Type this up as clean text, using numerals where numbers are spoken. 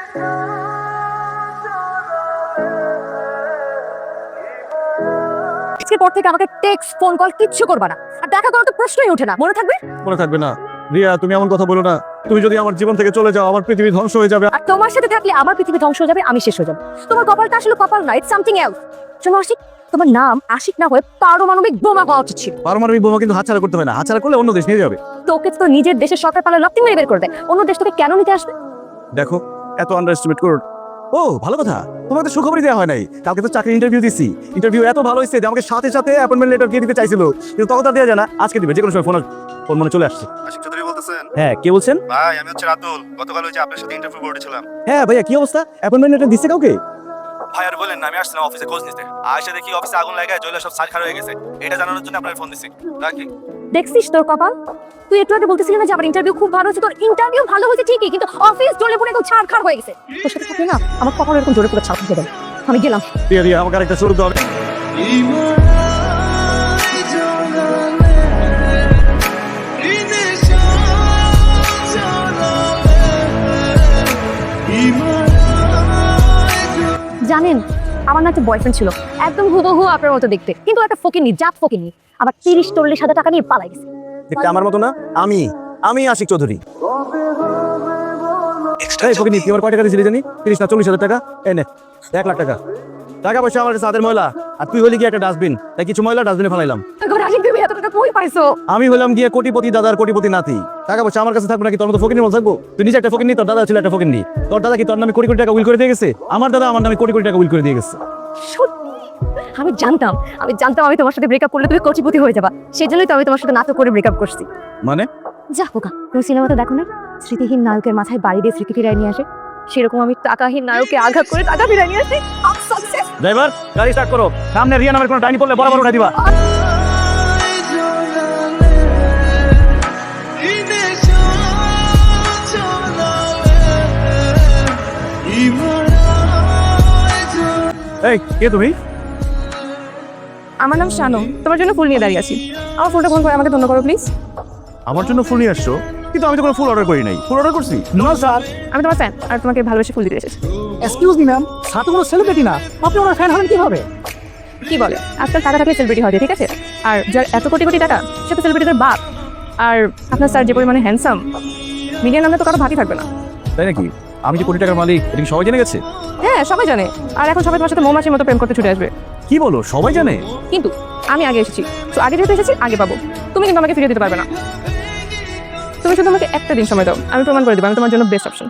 আজকের পর থেকে আমাকে টেক্সট ফোন কল কিচ্ছু করবা না, আর দেখা করার তো প্রশ্নই ওঠে না। মনে থাকবে? মনে থাকবে না রিয়া, তুমি এমন কথা বলো না। তুমি যদি আমার জীবন থেকে চলে যাও, আমার পৃথিবী ধ্বংস হয়ে যাবে। আর তোমার সাথে থাকলে আমার পৃথিবী ধ্বংস হয়ে যাবে, আমি শেষ হয়ে যাবো। তোমার কপালটা আসলে কপাল না, ইটস সামথিং এলস। শোনো আশিক, তোমার নাম আশিক না হয়ে পারমাণবিক বোমা হওয়া উচিত ছিল। পারমাণবিক বোমা কিন্তু হাতছাড়া করতে হয় না, হাতছাড়া করলে অন্য দেশ নিয়ে যাবে। তোকে তো নিজের দেশের সরকার পালে লাফটিং মেরে বের করে দেয়, অন্য দেশ তোকে কেন নিতে আসবে? দেখো, এত আন্ডার এস্টিমেট করো। ও ভালো কথা, তোমাকে তো সুখবরই দেওয়া হয় নাই। কালকে তো চাকরি ইন্টারভিউ দিছি, ইন্টারভিউ এত ভালো হয়েছে যে আমাকে সাথে সাথে অ্যাপয়েন্টমেন্ট লেটার দিয়ে দিতে চাইছিল, কিন্তু তখন তো দেওয়া যায় না। আজকে দিবে, যে কোনো সময় ফোন মনে চলে আসছে। আশিক চৌধুরী বলতেছেন? হ্যাঁ, কে বলছেন? ভাই আমি হচ্ছে রাতুল, গতকাল ওই যে আপনার সাথে ইন্টারভিউ করেছিলাম। হ্যাঁ ভাইয়া, কি অবস্থা? অ্যাপয়েন্টমেন্ট লেটার দিচ্ছে কাউকে? ভাই আর বলেন না, আমি আসছিলাম অফিসে খোঁজ নিতে, আয়সা দেখি অফিসে আগুন লাগায় জয়লা সব সারখার হয়ে গেছে। এটা জানানোর জন্য আপনার ফোন দিছি। রাখি। দেখছিস তোর কপাল? তুই একটু আগে বলতেছিলি না যে আমার ইন্টারভিউ খুব ভালো হয়েছে। তোর ইন্টারভিউ ভালো হয়েছে ঠিকই, কিন্তু অফিস জ্বলে পুড়ে একদম ছারখার হয়ে গেছে। তোর সাথে থাকলে না আমার কপাল এরকম জোরে পুরো ছাপ হয়ে গেল। আমি গেলাম। রিয়া রিয়া, আমাকে আরেকটা শুরু হবে। জানেন, আমার না একটা বয়ফ্রেন্ড ছিল, একদম হুবহু আপনার মতো দেখতে, কিন্তু একটা ফকিনি, জাত ফকিনি। আবার 30-40 হাজার টাকা নিয়ে পালাই গেছে। দেখতে আমার মতো না? আমি আশিক চৌধুরী। এই ফকিনি, তুই আমার কয় টাকা দিয়েছিলি জানি? 30 না 40 হাজার টাকা? এই নে 1 লাখ টাকা। টাকা পয়সা আমার কাছে হাতের ময়লা, আর তুই হলি কি একটা ডাস্টবিন। তাই কিছু ময়লা ডাস্টবিনে ফেলাইলাম। আশিক, তুমি এত টাকা কই পাইছো? আমি হলাম গিয়ে কোটিপতি দাদার কোটিপতি নাতি। টাকা পয়সা আমার কাছে থাকবে নাকি তোর মতো ফকিনের মতো থাকবো? তুই নিজে একটা ফকিনি, তোর দাদা ছিল একটা ফকিনি। তোর দাদা কি তোর নামে কোটি কোটি টাকা উইল করে দিয়ে গেছে? আমার দাদা আমার নামে কোটি কোটি টাকা উইল করে দিয়ে গেছে। আমি জানতাম আমি তোমার সাথে ব্রেকআপ করলে তুমি কোটিপতি হয়ে যাবা, সেজন্যই তো আমি তোমার সাথে নাটক করে ব্রেকআপ করছি। মানে? যা বোকা, তুমি সিনেমাতে দেখো না, স্মৃতিহীন নায়কের মাথায় বাড়ি দিয়ে স্মৃতি ফিরাই নিয়ে আসে? সেরকম আমি টাকাহীন নায়ককে আঘাত করে টাকা ফিরাই নিয়ে আসি। ড্রাইভার, গাড়ি স্টার্ট করো। সামনে রিয়া নামের কোনো ডাইনি পড়লে বরাবর উঠাই দিবা। এই কে তুমি? আমার নাম শানম, তোমার জন্য ফুল নিয়ে দাঁড়িয়ে আছি। আমার ফুলটা ফোন করে আমাকে ধন্য করো প্লিজ। আমার জন্য ফুল নিয়ে আসছো? কিন্তু আমি তো কোনো ফুল অর্ডার করি নাই। ফুল অর্ডার করছি? No sir. আমি তোমার ফ্যান, আর তোমাকে ভালোবেসে ফুল দিতে এসেছি। এক্সকিউজ মি ম্যাম, সাথে কোনো সেলিব্রিটি না, আপনি ওনার ফ্যান হবেন কিভাবে? কি বলে, আজকাল টাকা থাকলে সেলিব্রিটি হয়, ঠিক আছে? আর যার এত কোটি কোটি টাকা, সে তো সেলিব্রিটিদের বাপ। আর আপনার স্যার যে পরিমাণে হ্যান্ডসাম, মিডিয়ার নামে তো কারো ভাবই থাকবে না। তাই নাকি? আমি যে কোটি টাকার মালিক, এটা কি সবাই জেনে গেছে? হ্যাঁ, সবাই জানে। আর এখন সবাই তোমার সাথে মৌমাছির মতো প্রেম করতে ছুটে আসবে। কি বলো, সবাই জানে? কিন্তু আমি আগে এসেছি, তো আগে যেহেতু এসেছি আগে পাবো। তুমি কিন্তু আমাকে ফিরিয়ে দিতে পারবে না। তুমি শুধু আমাকে একটা দিন সময় দাও, আমি প্রমাণ করে দেবো আমি তোমার জন্য বেস্ট অপশন।